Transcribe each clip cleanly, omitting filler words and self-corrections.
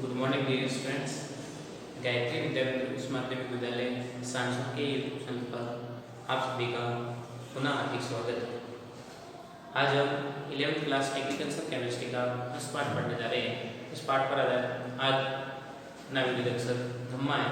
Good morning dear students. Gayatri Vidyalaya उच्च माध्यमिक विद्यालय सांसद के यूट्यूब चैनल पर आप सभी का पुनः हार्दिक स्वागत है। आज हम 11th क्लास एग्रीकल्चर केमिस्ट्री का इस पाठ पढ़ने जा रहे हैं। इस पाठ पर आज नाविक अक्षर धम्मा है।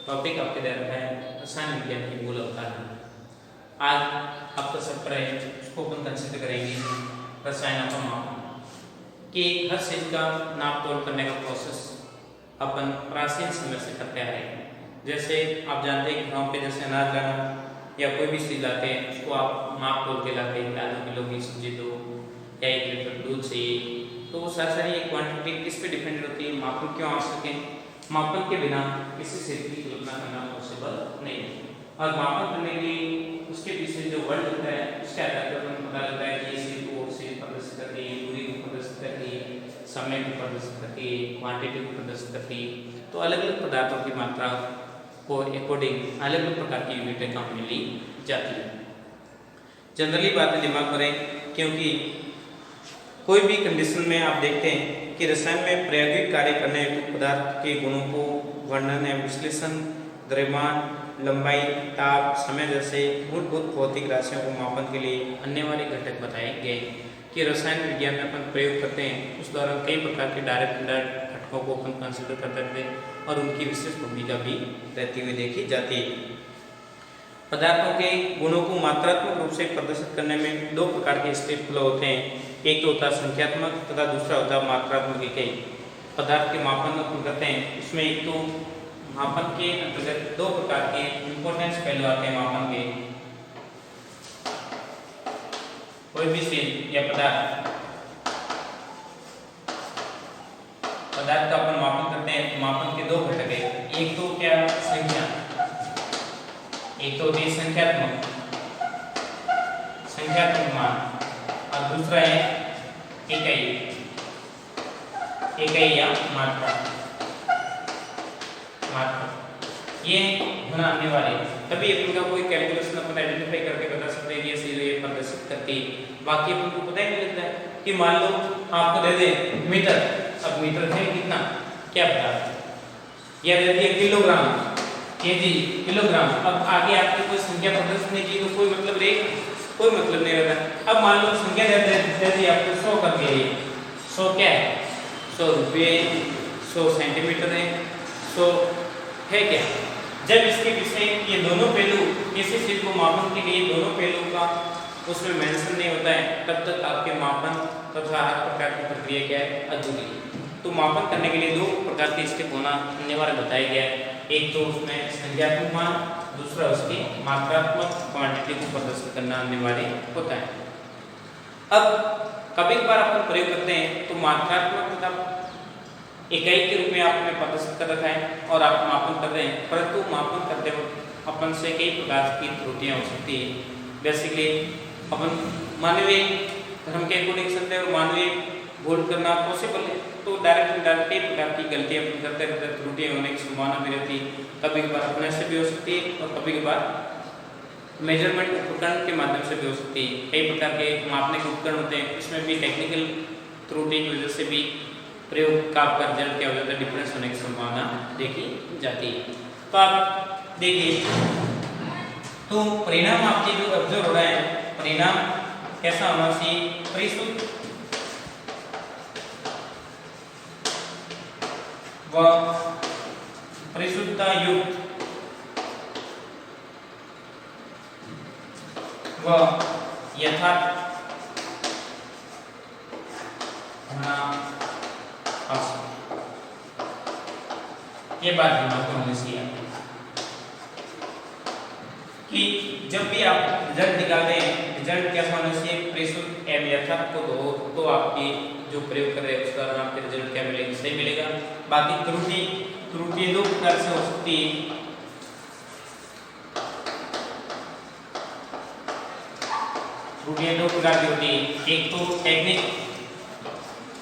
टॉपिक आपके दे रखा है रसायन विज्ञान की मूल अवधारणा। आज आपका चैप्टर है उसको अपन कंसिडर करेंगे रसायन का मापन कि हर चीज का नाप तोल करने का प्रोसेस अपन प्राचीन समय से करते आ रहे हैं। जैसे आप जानते हैं कि गाँव पे जैसे अनाज लाना या कोई भी चीज लाते हैं उसको आप नाप तोल के लाते हैं। आधे किलो की सब्जी दो या 1 लीटर दूध चाहिए, तो वो सारी क्वांटिटी किस पे डिपेंड होती है, मापन क्यों आवश्यक है। मापन के बिना किसी चीज की तुलना करना पॉसिबल नहीं है। और मापन करने के लिए उसके पीछे जो वर्ड होता है उसके आधार पर हमें पता लगता है कि इसी को से प्रदर्शित करती है, दूरी को प्रदर्शित करती है, समय को प्रदर्शित करती है, क्वांटिटी को प्रदर्शित करती है। तो अलग अलग पदार्थों की मात्रा को अकॉर्डिंग अलग अलग प्रकार की यूनिटें काम में ली जाती है। जनरली बातें दिमाग में रहे, क्योंकि कोई भी कंडीशन में आप देखते हैं कि रसायन में प्रायोगिक कार्य करने हेतु पदार्थ के गुणों को वर्णन या विश्लेषण, द्रव्यमान, लंबाई, ताप, समय जैसे मूलभूत भौतिक राशियों को मापन के लिए अन्य वाले घटक बताए गए कि रसायन विज्ञान में अपन प्रयोग करते हैं। उस दौरान कई प्रकार के डायरेक्ट इनडायरेक्ट घटकों को अपन कंसिडर करते थे और उनकी विशेष भूमिका भी रहती हुई देखी जाती है। पदार्थों के गुणों को मात्रात्मक रूप से प्रदर्शित करने में दो प्रकार के स्टेप फ्लो होते हैं। एक तो होता है संख्यात्मक तथा दूसरा होता है मात्रात्मक इकाई। पदार्थ के मापन अपन करते हैं, उसमें एक तो मापन के अंतर्गत दो प्रकार के इंपॉर्टेंस पहलू आते हैं मापन के। कोई भी चीज या पदार्थ का अपन मापन करते हैं तो मापन के दो घटक है। एक तो क्या संख्या, एक तो होती है संख्यात्मक मान, और दूसरा है इकाई या मात्रा। ये होना आने वाले तभी अपन का कोई कैलकुलेशन अपन आइडेंटिफाई करके बता सकते हैं कि ये प्रदर्शित करती है। बाकी अपन को पता ही नहीं लगता है कि मान लो आपको दे दे मीटर, अब मीटर है कितना क्या पता, या दे दिए किलोग्राम, केजी, किलोग्राम। अब आगे आपकी कोई संख्या प्रदर्शित नहीं की तो कोई मतलब नहीं रहता। अब मान लो संख्या दे दी आपको 100 कर दी है। 100 क्या है, 100 रुपये, 100 सेंटीमीटर है, 100 है क्या। जब इसके पीछे ये दोनों पहलू किसी चीज को मापन के लिए दोनों पहलू का उसमें मेंशन नहीं होता है, तब तक आपके मापन तथा हर प्रकार की प्रक्रिया क्या है, अधूरी है। तो मापन करने के लिए दो प्रकार के स्टेप होना अनिवार्य बताया गया है। एक तो उसमें संख्यात्मक मान, दूसरा उसकी मात्रात्मक क्वांटिटी को प्रदर्शित करना अनिवार्य होता है। अब कभी कभार अपन प्रयोग करते हैं तो मात्रात्मक तथा इकाई के रूप में आपने प्रदर्शित कर रखा है और आप मापन कर रहे हैं, परंतु मापन करते वक्त अपन से कई प्रकार की त्रुटियां हो सकती है। बेसिकली अपन मानवीय धर्म के अकॉर्डिंग चलते हैं और मानवीय भूल करना पॉसिबल है, तो डायरेक्ट इनडायरेक्ट कई प्रकार की गलतियां अपन करते रहते हैं, त्रुटियां होने की संभावना भी रहती है। कभी कभार अपने से भी हो सकती है और कभी कभार मेजरमेंट उपकरण के माध्यम से भी हो सकती है। कई प्रकार के मापने के उपकरण होते हैं, इसमें भी टेक्निकल त्रुटि की वजह से भी प्रयोग का आपका रिजल्ट क्या हो जाता है, डिफरेंस होने की संभावना देखी जाती है। तो आप देखिए, तो परिणाम आपके जो ऑब्जर्व हो रहा है, परिणाम कैसा होना चाहिए, परिशुद्ध व परिशुद्धता युक्त व यथार्थ होना आवश्यक। ये बात दिमाग में होनी चाहिए कि जब भी आप रिजल्ट निकालते हैं, रिजल्ट कैसा होना चाहिए, परिशुद्ध एवं यथार्थ को दो तो आपकी जो प्रयोग कर रहे हैं उस दौरान आपके रिजल्ट क्या मिलेगा, सही मिलेगा। बाकी त्रुटि दो प्रकार से हो सकती है। त्रुटियां दो प्रकार की होती है, एक तो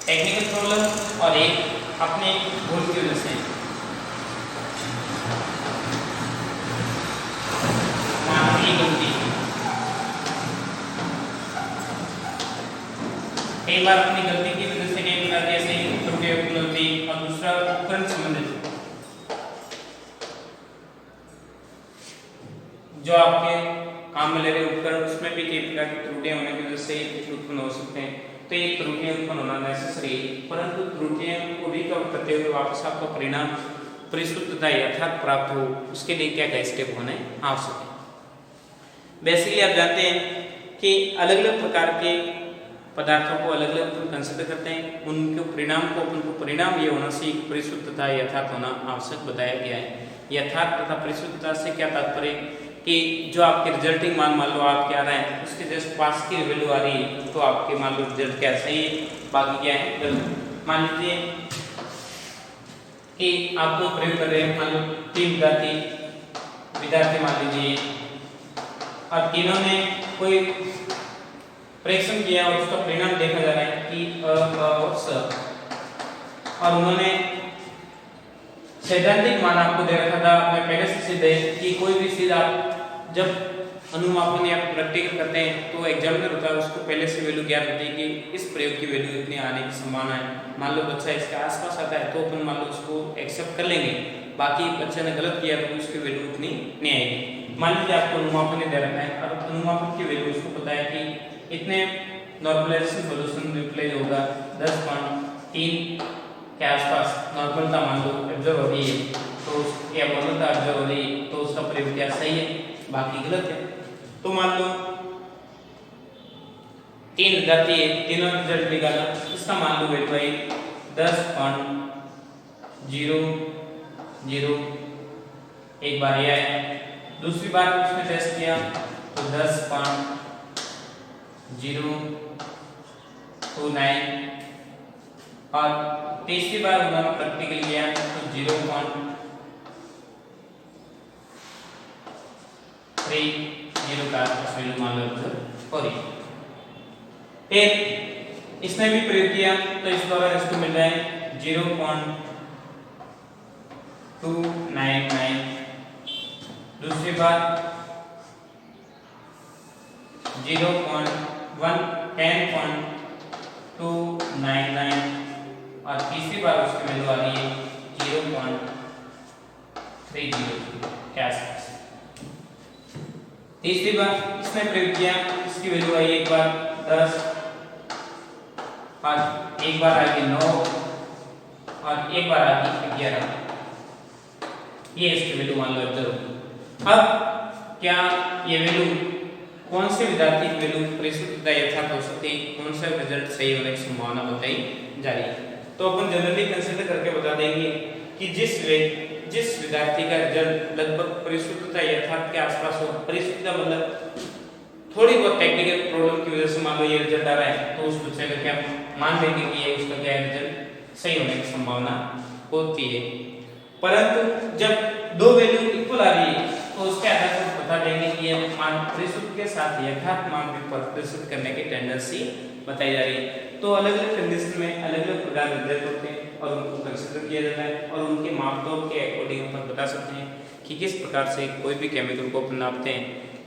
टेक्निकल प्रॉब्लम और एक अपने भूल की वजह से। मानवीय गलती, कई बार अपनी गलती की वजह से प्रकार की ऐसी त्रुटियां उत्पन्न होती और दूसरा उपकरण संबंधित जो आपके काम में ले रहे उपकरण उसमें भी कई प्रकार की त्रुटियां होने की वजह से उत्पन्न हो सकते हैं। तो ये त्रुटियां उत्पन्न होना नेसेसरी, परंतु त्रुटियां को रिकवर करते हुए वापस आपका परिणाम परिशुद्धता यथार्थ प्राप्त हो, उसके लिए क्या क्या स्टेप होने आवश्यक है। बेसिकली आप जानते हैं कि अलग अलग प्रकार के पदार्थों को अलग अलग कंसिडर करते हैं, उनके परिणाम को उनको परिणाम ये होना चाहिए कि परिशुद्धता यथार्थ होना आवश्यक बताया गया है। यथार्थ तथा परिशुद्धता से क्या तात्पर्य कि जो आपके रिजल्टिंग मान लो आपके आ रहे हैं उसके जस्ट पास की वैल्यू आ रही है तो आपके मान लो रिजल्ट क्या सही है, बाकी क्या है गलत। मान लीजिए कि आपको प्रयोग कर रहे हैं, मान लो 3 विद्यार्थी मान लीजिए, और तीनों ने कोई परीक्षण किया और उसका परिणाम देखा जा रहा है कि और स, और उन्होंने सैद्धांतिक मान आपको दे रखा था। मैं पहले से सिद्ध है कि कोई भी चीज आप जब अनुमापन या प्रैक्टिकल करते हैं तो एग्जामिनर होता है उसको पहले से वैल्यू ज्ञात होती है कि इस प्रयोग की वैल्यू इतनी आने की संभावना है। मान लो बच्चा इसके आसपास आता है तो अपन मान लो उसको एक्सेप्ट कर लेंगे, बाकी बच्चे ने गलत किया तो उसकी वैल्यू उतनी नहीं आएगी। मान लीजिए आपको अनुमापन दे रखा है और अनुमापन की वैल्यू उसको पता है कि इतने नॉर्मलाइजेशन सॉल्यूशन यूटिलाइज होगा 10.3 के आसपास नॉर्मलता मान लो ऑब्जर्व हो रही है तो या नॉर्मलता ऑब्जर्व हो रही है तो उसका प्रयोग क्या सही है, बाकी गलत है। तो मान लो 3 विद्यार्थी है, तीनों रिजल्ट निकाला, इसका मान लो वैल्यू आई 10.00, एक बार ये आया, दूसरी बार उसमें टेस्ट किया तो 10.029, और तीसरी बार उन्होंने प्रैक्टिकल किया तो 0.30 का वैल्यू मान लो हो रही। फिर इसने भी प्रयोग किया तो इस द्वारा इसको मिल रहा है 0.299, दूसरी बार 10.299 और तीसरी बार उसकी वैल्यू आ रही है 0.30 के आसपास। तीसरी बार इसने प्रयोग किया, इसकी वैल्यू आई एक बार 10 और एक बार आ गई 9 और एक बार आ गई 11, ये इसकी वैल्यू मान लो ऑब्जर्व। अब क्या ये वैल्यू कौन से विद्यार्थी की वैल्यू परिशुद्धता यथार्थ हो सकती है, कौन सा रिजल्ट सही होने की संभावना बताई जा रही है। तो अपन जनरली कंसीडर करके बता देंगे कि जिस विद्यार्थी का रिजल्ट लगभग परिशुद्धता यथार्थ के आसपास हो, परिशुद्धता मतलब थोड़ी बहुत टेक्निकल प्रॉब्लम की वजह से मान लो ये रिजल्ट आ रहा है तो उस बच्चे का क्या मान लेंगे कि ये उसका क्या रिजल्ट सही होने की संभावना होती है। परंतु जब दो वैल्यू इक्वल आ रही है तो उसके आधार पर बता देंगे कि ये मान परिशुद्ध के साथ यथार्थ मान भी प्रदर्शित करने की टेंडेंसी बताई जा रही है। तो अलग अलग कंडीशन में अलग अलग प्रकार के रिजल्ट होते हैं और उनको कंसीडर किया जाता है और उनके मापदंड के अकॉर्डिंग अपन बता सकते हैं कि किस प्रकार से कोई भी केमिकल को अपन नापते हैं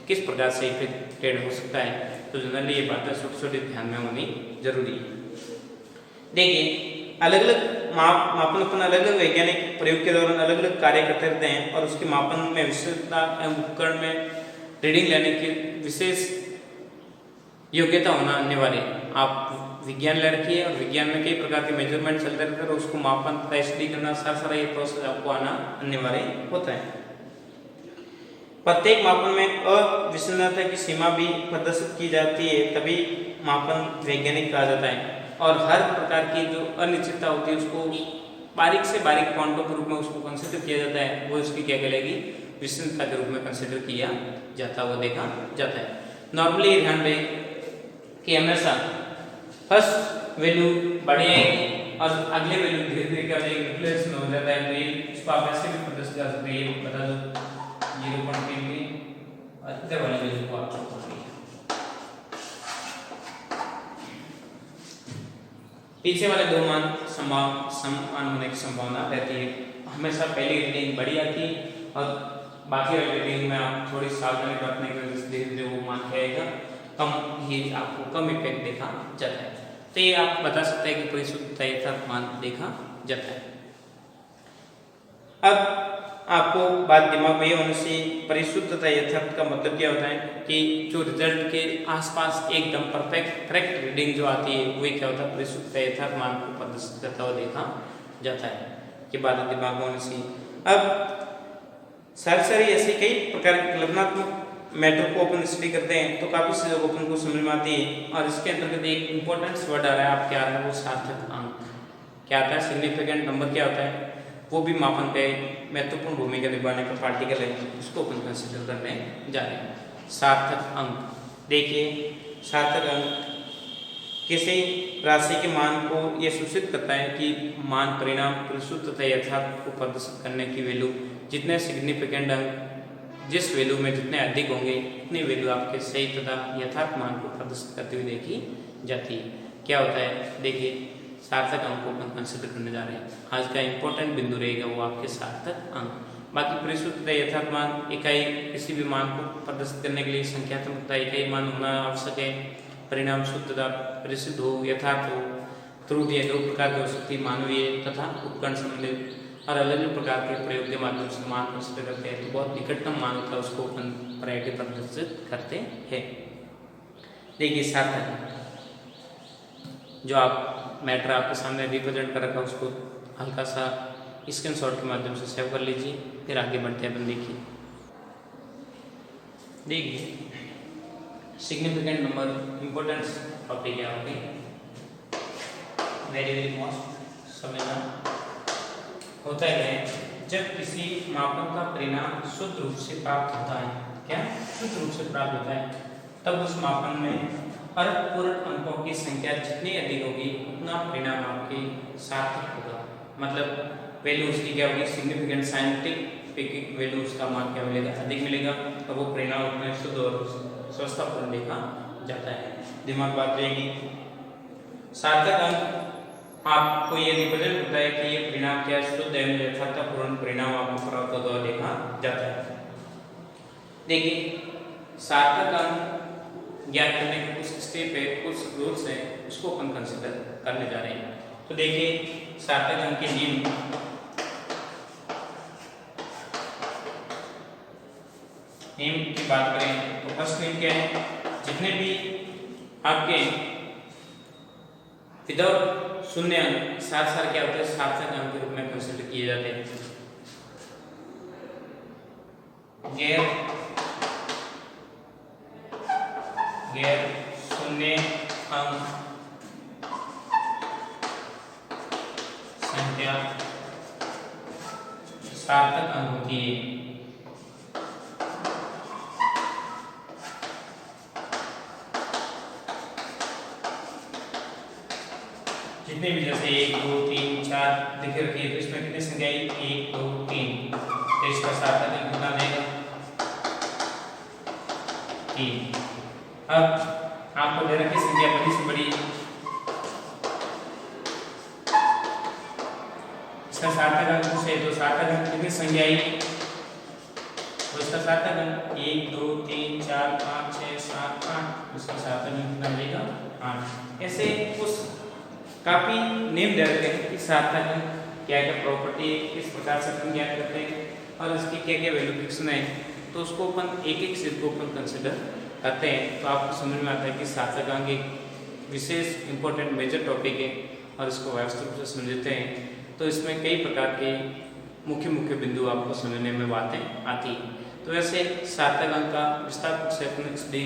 किस प्रकार से इफेक्टेड हो सकता है। तो जनरली ये बातें छोटी छोटी ध्यान में होनी जरूरी है। देखिए अलग अलग मापन अपन अलग अलग वैज्ञानिक प्रयोग के दौरान अलग अलग कार्य करते रहते हैं और उसके मापन में विशेषता एवं उपकरण में रीडिंग लेने की विशेष योग्यता होना अनिवार्य है। आप विज्ञान ले रखिए और विज्ञान में कई प्रकार के मेजरमेंट चलते रहते हैं और उसको मापन तथा स्टडी करना सारा ये प्रोसेस आपको आना अनिवार्य होता है। प्रत्येक मापन में अविश्वसनीयता की सीमा भी प्रदर्शित की जाती है, तभी मापन वैज्ञानिक कहा जाता है। और हर प्रकार की जो अनिश्चितता होती है उसको बारीक से बारीक पॉइंटों के रूप में उसको कंसिडर किया जाता है, वो इसकी क्या कहलाएगी विश्वसनीयता के रूप में कंसिडर किया जाता है, वो देखा जाता है। नॉर्मली ध्यान दें कि हमेशा फर्स्ट वैल्यू बढ़ी आएगी और अगले वैल्यू धीरे धीरे क्या हो जाएगी रिप्लेस हो जाता है। तो ये इसको आप ऐसे भी प्रदर्शित कर सकते हैं, ये बता दो 0.33 और इधर वाली वैल्यू को आप पीछे वाले दो मान समान होने की संभावना रहती है। हमेशा पहली रीडिंग बड़ी आती है और बाकी वाली रीडिंग में आप थोड़ी सावधानी बरतने की वजह से धीरे धीरे वो मान क्या आएगा कम, ये आपको कम इफेक्ट देखा जाता है। तो ये आप बता सकते हैं कि परिशुद्धता यथार्थ मान देखा जाता है। अब आपको बात दिमाग में ये होनी चाहिए, परिशुद्धता यथार्थ का मतलब क्या होता है कि जो रिजल्ट के आसपास एकदम परफेक्ट करेक्ट रीडिंग जो आती है वही क्या होता है, परिशुद्धता यथार्थ मान को प्रदर्शित करता हुआ देखा जाता है, कि बात दिमाग में होनी चाहिए। अब सारी ऐसे कई प्रकार के कल्पनात्मक मैटर को अपन स्टडी करते हैं तो काफ़ी चीज़ों को अपन को समझ में आती है, और इसके अंतर्गत एक इंपॉर्टेंट वर्ड आ रहा है आपके आ रहा है, वो सार्थक अंक क्या आता है, सिग्निफिकेंट नंबर क्या होता है, वो भी मापन पे महत्वपूर्ण भूमिका निभाने का पार्टिकल है, उसको अपन कंसिडर करने जा रहे हैं। सार्थक अंक, देखिए सार्थक अंक किसी राशि के मान को यह सूचित करता है कि मान परिणाम परिशुद्ध तथा यथार्थ को प्रदर्शित करने की वैल्यू, जितने सिग्निफिकेंट अंक जिस वैल्यू में जितने अधिक होंगे उतनी वैल्यू आपके सही तथा यथार्थ मान को प्रदर्शित करते हुए देखी जाती है। क्या होता है, देखिए सार्थक अंक को अपन कंसिडर करने जा रहे हैं। आज का इंपॉर्टेंट बिंदु रहेगा वो आपके सार्थक अंक। बाकी परिशुद्ध तथा यथार्थ मान इकाई, किसी भी मान को प्रदर्शित करने के लिए संख्यात्मक तथा इकाई मान होना आवश्यक है। परिणाम शुद्ध तथा परिशुद्ध हो, यथार्थ हो, त्रुटि दो प्रकार की हो सकती है, मानवीय तथा उपकरण सम्मिलित, और अलग अलग प्रकार के प्रयोग के माध्यम से मान कंसिडर करते हैं। तो बहुत निकटतम मान होता है उसको अपन वैरायटी प्रदर्शित करते हैं। देखिए सार्थक जो आप मैटर आपके सामने रिप्रेजेंट कर रखा है उसको हल्का सा स्क्रीनशॉट के माध्यम से सेव कर लीजिए, फिर आगे बढ़ते हैं अपन। देखिए सिग्निफिकेंट नंबर इंपॉर्टेंस टॉपिक है आपके, वेरी मोस्ट समझना होता है जब किसी मापन का परिणाम शुद्ध रूप से प्राप्त होता है, क्या शुद्ध रूप से प्राप्त होता है, तब उस मापन में अर्थपूर्ण अंकों की संख्या जितनी अधिक होगी उतना परिणाम आपके सार्थक होगा। मतलब वैल्यू उसकी क्या होगी, सिग्निफिकेंट साइंटिफिक वैल्यू उसका मान क्या मिलेगा, अधिक मिलेगा, तो वो परिणाम उतना शुद्ध और स्वस्थतापूर्ण देखा जाता है। दिमाग बात रहेगी। सार्थक अंक आपको ये रिप्रेजेंट होता है कि ये परिणाम क्या शुद्ध एवं यथार्थपूर्ण परिणाम आपको प्राप्त होता हुआ देखा जाता है। देखिए सार्थक अंक ज्ञात करने के कुछ स्टेप है, कुछ रूल्स हैं, उसको अपन कंसिडर करने जा रहे हैं। तो देखिए सार्थक अंक के नियम की बात करें तो फर्स्ट नियम क्या है, जितने भी आपके विदाउट शून्य अंक साथ क्या होते हैं, सार्थक अंक के रूप में कंसिडर किए जाते हैं। गैर शून्य अंक संख्या सार्थक अंक होती है। जितने भी जैसे 1 2 3 4 लिखे रखिए, तो इसमें कितनी संख्या है, 1 2 3, तो इसका सार्थक अंक कितना देगा, 3। अब आपको दे रखी संख्या बड़ी से बड़ी, इसका सार्थक अंक कुछ है, तो सार्थक अंक कितनी संख्या आई, तो इसका सार्थक अंक 1 2 3 4 5 6 7 8, इसका सार्थक अंक कितना मिलेगा, 8। ऐसे कुछ काफी नेम दे रखे हैं कि सार्थक अंक क्या क्या प्रॉपर्टी है, किस प्रकार से अपन ज्ञात करते हैं, और इसकी क्या क्या वैल्यू फिक्सन है, तो उसको अपन एक एक चीज को अपन कंसिडर करते हैं। तो आपको समझ में आता है कि सार्थक अंक एक विशेष इंपॉर्टेंट मेजर टॉपिक है, और इसको व्यवस्थित रूप से समझते हैं तो इसमें कई प्रकार के मुख्य बिंदु आपको समझने में बातें आती हैं। तो ऐसे सार्थक अंक का विस्तार से अपन स्टडी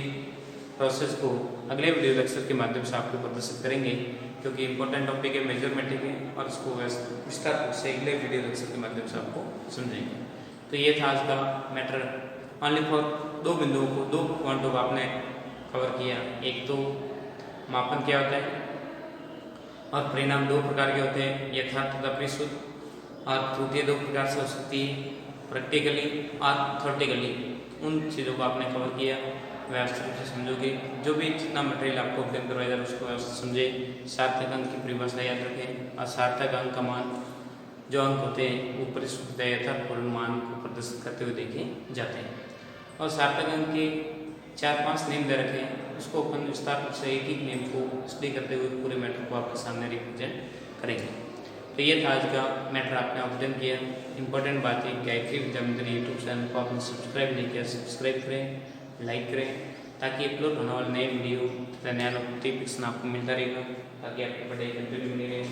प्रोसेस को अगले वीडियो लेक्चर के माध्यम से आपको प्रदर्शित करेंगे, क्योंकि इंपॉर्टेंट टॉपिक है, मेजरमेंट है, और इसको विस्तार से अगले वीडियो लेक्चर के माध्यम से आपको समझेंगे। तो ये था आज का मैटर, ओनली फॉर 2 बिंदुओं को, 2 पॉइंटों को आपने कवर किया। एक तो मापन क्या होता है, और परिणाम 2 प्रकार के होते हैं, यथार्थ तथा परिशुद्ध, और त्रुटियां 2 प्रकार से हो सकती है, प्रैक्टिकली और थ्योरेटिकली। उन चीज़ों को आपने कवर किया, व्यवस्थित रूप से समझोगे। जो भी जितना मटेरियल आपको उपलब्ध करवाया जाए उसको व्यवस्थित समझे, सार्थक अंक की परिभाषा याद रखें, और सार्थक अंक का मान जो अंक होते हैं वो परिशुद्ध यथार्थपूर्ण मान को प्रदर्शित करते हुए देखे जाते हैं। और सार्थक अंक के 4-5 नियम दे रखे हैं, उसको अपन विस्तार से एक एक नेम को स्टडी करते हुए पूरे मैटर को आपके सामने रिप्रेजेंट करेंगे। तो ये था आज का मैटर, आपने अध्ययन किया। इंपॉर्टेंट बात है गायत्री विद्या मंदिर यूट्यूब चैनल को आपने सब्सक्राइब नहीं किया, सब्सक्राइब करें, लाइक करें, ताकि अपलोड होने वाले नए वीडियो तथा नया नोटिफिकेशन आपको मिलता रहेगा, ताकि आपकी पढ़ाई कंटिन्यू बनी रहे।